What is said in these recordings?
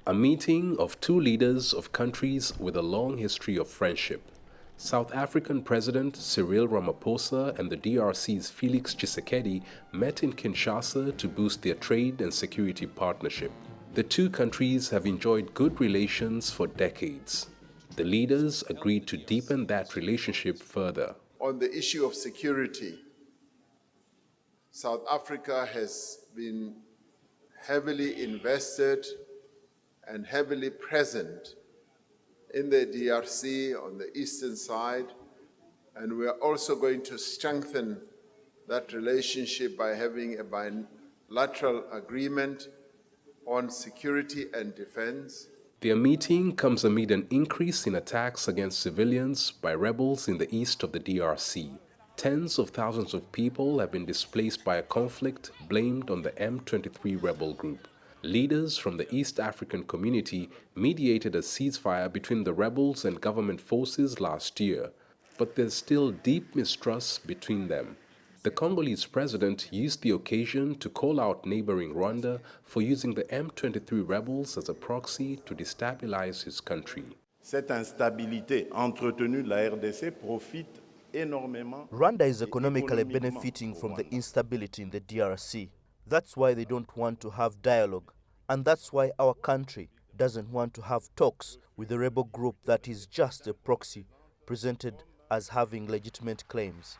A meeting of two leaders of countries with a long history of friendship. South African President Cyril Ramaphosa and the DRC's Felix Tshisekedi met in Kinshasa to boost their trade and security partnership. The two countries have enjoyed good relations for decades. The leaders agreed to deepen that relationship further. On the issue of security, South Africa has been heavily invested and heavily present in the DRC on the eastern side, and we are also going to strengthen that relationship by having a bilateral agreement on security and defense. Their meeting comes amid an increase in attacks against civilians by rebels in the east of the DRC. Tens of thousands of people have been displaced by a conflict blamed on the M23 rebel group. Leaders from the East African community mediated a ceasefire between the rebels and government forces last year, but there's still deep mistrust between them. The Congolese president used the occasion to call out neighboring Rwanda for using the M23 rebels as a proxy to destabilize his country. Cette instabilité entretenue de la RDC profite énormément. Rwanda is economically benefiting from the instability in the DRC. That's why they don't want to have dialogue, and that's why our country doesn't want to have talks with a rebel group that is just a proxy, presented as having legitimate claims.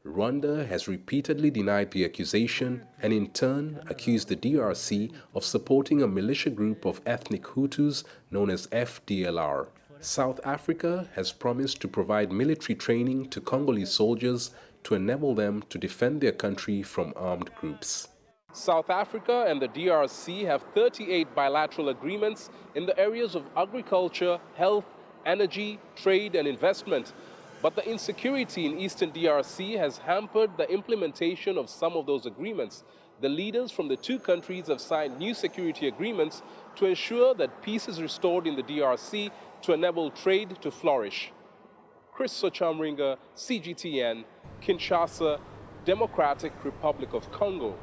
Rwanda has repeatedly denied the accusation and in turn accused the DRC of supporting a militia group of ethnic Hutus known as FDLR. South Africa has promised to provide military training to Congolese soldiers to enable them to defend their country from armed groups. South Africa and the DRC have 38 bilateral agreements in the areas of agriculture, health, energy, trade and investment. But the insecurity in eastern DRC has hampered the implementation of some of those agreements. The leaders from the two countries have signed new security agreements to ensure that peace is restored in the DRC to enable trade to flourish. Chris Sochamringa, CGTN, Kinshasa, Democratic Republic of Congo.